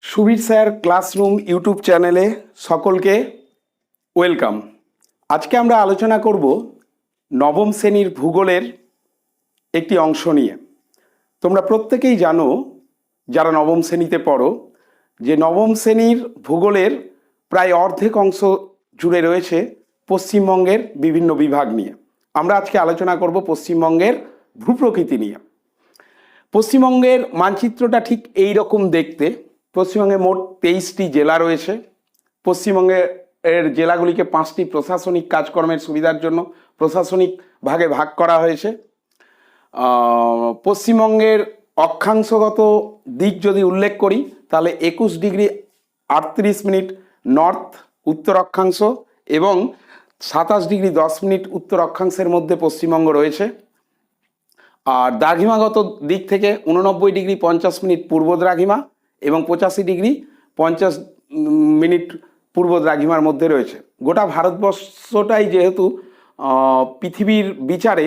Subir sir classroom YouTube চ্যানেলে সকলকে welcome. আজকে আমরা আলোচনা করব নবম শ্রেণীর ভূগোলের একটি অংশ নিয়ে। তোমরা প্রত্যেকেই জানো, যারা নবম শ্রেণীতে পড়ো, যে নবম শ্রেণীর ভূগোলের প্রায় অর্ধেক অংশ জুড়ে রয়েছে পশ্চিমবঙ্গের বিভিন্ন বিভাগ নিয়ে। আমরা আজকে আলোচনা করব পশ্চিমবঙ্গের ভূপ্রকৃতি নিয়ে। পশ্চিমবঙ্গের মানচিত্রটা ঠিক এই রকম দেখতে। পশ্চিমবঙ্গে মোট 23টি জেলা রয়েছে। পশ্চিমবঙ্গের জেলাগুলিকে 5টি প্রশাসনিক কাজকর্মের সুবিধার জন্য প্রশাসনিক ভাগে ভাগ করা হয়েছে। পশ্চিমবঙ্গের অক্ষাংশগত দিক যদি উল্লেখ করি, তাহলে 21 ডিগ্রি 38 মিনিট নর্থ উত্তর অক্ষাংশ এবং 27 ডিগ্রি 10 মিনিট উত্তর অক্ষাংশের মধ্যে পশ্চিমবঙ্গ রয়েছে। আর দ্রাঘিমাগত দিক থেকে 89 ডিগ্রি 50 মিনিট পূর্ব দ্রাঘিমা এবং 85 ডিগ্রি 50 মিনিট পূর্ব দ্রাঘিমার মধ্যে রয়েছে। গোটা ভারতবর্ষটাই যেহেতু পৃথিবীর বিচারে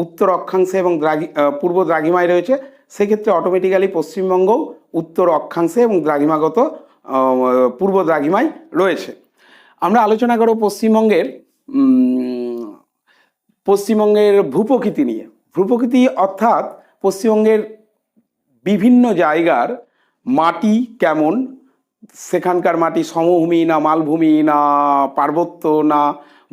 উত্তর অক্ষাংশে এবং পূর্ব দ্রাঘিমায় রয়েছে, সেক্ষেত্রে অটোমেটিক্যালি পশ্চিমবঙ্গও উত্তর অক্ষাংশে এবং দ্রাঘিমাগত পূর্ব দ্রাঘিমায় রয়েছে। আমরা আলোচনা করব পশ্চিমবঙ্গের ভূপ্রকৃতি নিয়ে। ভূপ্রকৃতি অর্থাৎ পশ্চিমবঙ্গের বিভিন্ন জায়গার মাটি কেমন, সেখানকার মাটি সমভূমি না মালভূমি না পার্বত্য না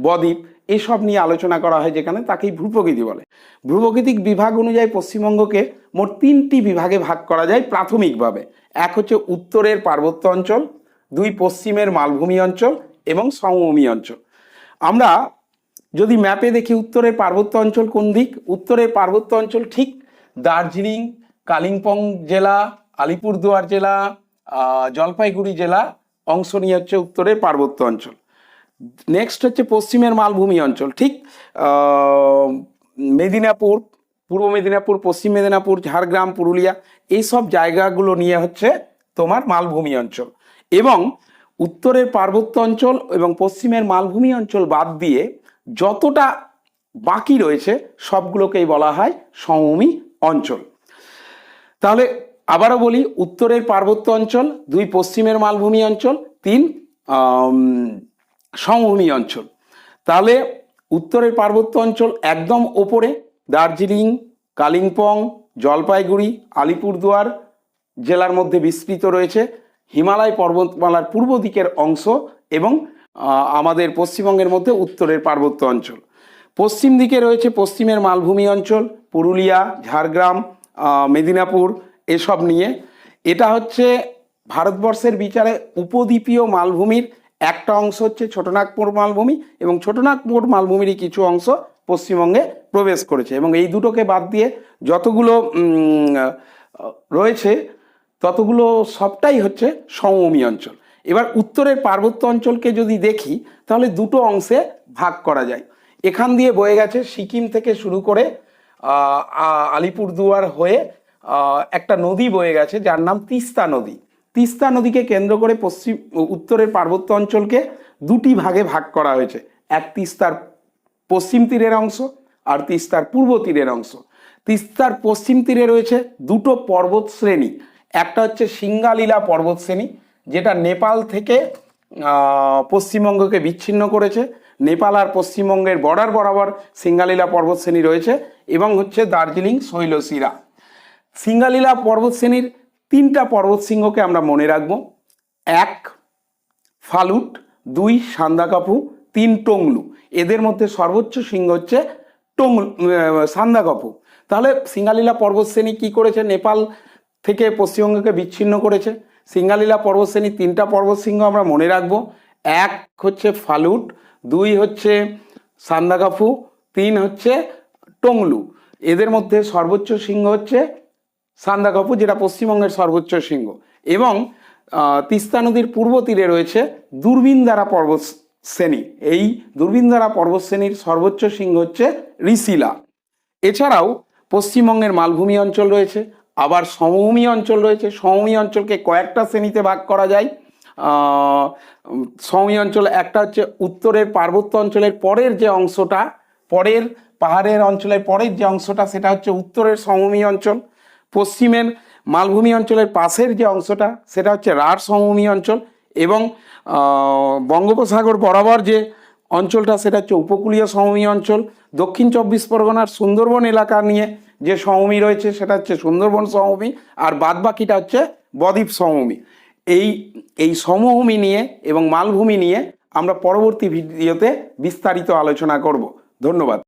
বদ্বীপ, এসব নিয়ে আলোচনা করা হয়, যেখানে তাকেই ভূপ্রকৃতি বলে। ভূপ্রকৃতিক বিভাগ অনুযায়ী পশ্চিমবঙ্গকে মোট 3টি বিভাগে ভাগ করা যায় প্রাথমিকভাবে। এক হচ্ছে উত্তরের পার্বত্য অঞ্চল, 2 পশ্চিমের মালভূমি অঞ্চল এবং সমভূমি অঞ্চল। আমরা যদি ম্যাপে দেখি উত্তরের পার্বত্য অঞ্চল কোন দিক, উত্তরের পার্বত্য অঞ্চল ঠিক দার্জিলিং, কালিম্পং জেলা, আলিপুরদুয়ার জেলা, জলপাইগুড়ি জেলা অংশ নিয়ে হচ্ছে উত্তরের পার্বত্য অঞ্চল। নেক্সট হচ্ছে পশ্চিমের মালভূমি অঞ্চল, ঠিক মেদিনীপুর, পূর্ব মেদিনীপুর, পশ্চিম মেদিনীপুর, ঝাড়গ্রাম, পুরুলিয়া, এইসব জায়গাগুলো নিয়ে হচ্ছে তোমার মালভূমি অঞ্চল। এবং উত্তরের পার্বত্য অঞ্চল এবং পশ্চিমের মালভূমি অঞ্চল বাদ দিয়ে যতটা বাকি রয়েছে সবগুলোকেই বলা হয় সমভূমি অঞ্চল। তাহলে আবারও বলি, উত্তরের পার্বত্য অঞ্চল, 2 পশ্চিমের মালভূমি অঞ্চল, 3 সমভূমি অঞ্চল। তাহলে উত্তরের পার্বত্য অঞ্চল একদম ওপরে দার্জিলিং, কালিম্পং, জলপাইগুড়ি, আলিপুরদুয়ার জেলার মধ্যে বিস্তৃত রয়েছে। হিমালয় পর্বতমালার পূর্ব দিকের অংশ এবং আমাদের পশ্চিমবঙ্গের মধ্যে উত্তরের পার্বত্য অঞ্চল। পশ্চিম দিকে রয়েছে পশ্চিমের মালভূমি অঞ্চল, পুরুলিয়া, ঝাড়গ্রাম, মেদিনীপুর, এসব নিয়ে। এটা হচ্ছে ভারতবর্ষের বিচারে উপদ্বীপীয় মালভূমির একটা অংশ হচ্ছে ছোটনাগপুর মালভূমি, এবং ছোটনাগপুর মালভূমিরই কিছু অংশ পশ্চিমবঙ্গে প্রবেশ করেছে, এবং এই দুটোকে বাদ দিয়ে যতগুলো রয়েছে ততগুলো সবটাই হচ্ছে সমভূমি অঞ্চল। এবার উত্তরের পার্বত্য অঞ্চলকে যদি দেখি, তাহলে দুটো অংশে ভাগ করা যায়। এখান দিয়ে বয়ে গেছে সিকিম থেকে শুরু করে আলিপুরদুয়ার হয়ে একটা নদী বয়ে গেছে, যার নাম তিস্তা নদী। তিস্তা নদীকে কেন্দ্র করে উত্তরের পার্বত্য অঞ্চলকে 2টি ভাগে ভাগ করা হয়েছে। এক তিস্তার পশ্চিম তীরের অংশ আর তিস্তার পূর্ব তীরের অংশ। তিস্তার পশ্চিম তীরে রয়েছে 2টো পর্বত শ্রেণী। একটা হচ্ছে সিঙ্গালীলা পর্বত শ্রেণী, যেটা নেপাল থেকে পশ্চিমবঙ্গকে বিচ্ছিন্ন করেছে। নেপাল আর পশ্চিমবঙ্গের বর্ডার বরাবর সিঙ্গালীলা পর্বত শ্রেণী রয়েছে, এবং হচ্ছে দার্জিলিং শৈলশিরা। সিঙ্গালীলা পর্বত শ্রেণীর 3টা পর্বত শৃঙ্গকে আমরা মনে রাখবো। 1 ফালুট, 2 সান্দাকফু, 3 টংলু। এদের মধ্যে সর্বোচ্চ শৃঙ্গ হচ্ছে সান্দাকফু। তাহলে সিঙ্গালীলা পর্বত শ্রেণী কি করেছে? নেপাল থেকে পশ্চিমবঙ্গকে বিচ্ছিন্ন করেছে। সিঙ্গালীলা পর্বত শ্রেণীর 3টা পর্বত শৃঙ্গ আমরা মনে রাখবো। 1 হচ্ছে ফালুট, 2 হচ্ছে সান্দাকফু, 3 হচ্ছে টংলু। এদের মধ্যে সর্বোচ্চ শৃঙ্গ হচ্ছে সান্দাকফু, যেটা পশ্চিমবঙ্গের সর্বোচ্চ শৃঙ্গ। এবং তিস্তা নদীর পূর্ব তীরে রয়েছে দূরবীনধারা পর্বত শ্রেণী। এই দূরবীনধারা পর্বত শ্রেণীর সর্বোচ্চ শৃঙ্গ হচ্ছে ঋষিলা। এছাড়াও পশ্চিমবঙ্গের মালভূমি অঞ্চল রয়েছে, আবার সমভূমি অঞ্চল রয়েছে। সমভূমি অঞ্চলকে কয়েকটা শ্রেণীতে ভাগ করা যায়। সমভূমি অঞ্চল একটা হচ্ছে উত্তরের পার্বত্য অঞ্চলের পরের যে অংশটা, পরের পাহাড়ের অঞ্চলের পরের যে অংশটা, সেটা হচ্ছে উত্তরের সমভূমি অঞ্চল। পশ্চিমের মালভূমি অঞ্চলের পাশের যে অংশটা সেটা হচ্ছে রাঢ় সমভূমি অঞ্চল, এবং বঙ্গোপসাগর বরাবর যে অঞ্চলটা সেটা হচ্ছে উপকূলীয় সমভূমি অঞ্চল। দক্ষিণ 24 পরগনার সুন্দরবন এলাকা নিয়ে যে সমভূমি রয়েছে সেটা হচ্ছে সুন্দরবন সমভূমি, আর বাদবাকিটা হচ্ছে বদ্বীপ সমভূমি। এই সমভূমি নিয়ে এবং মালভূমি নিয়ে আমরা পরবর্তী ভিডিওতে বিস্তারিত আলোচনা করব। ধন্যবাদ।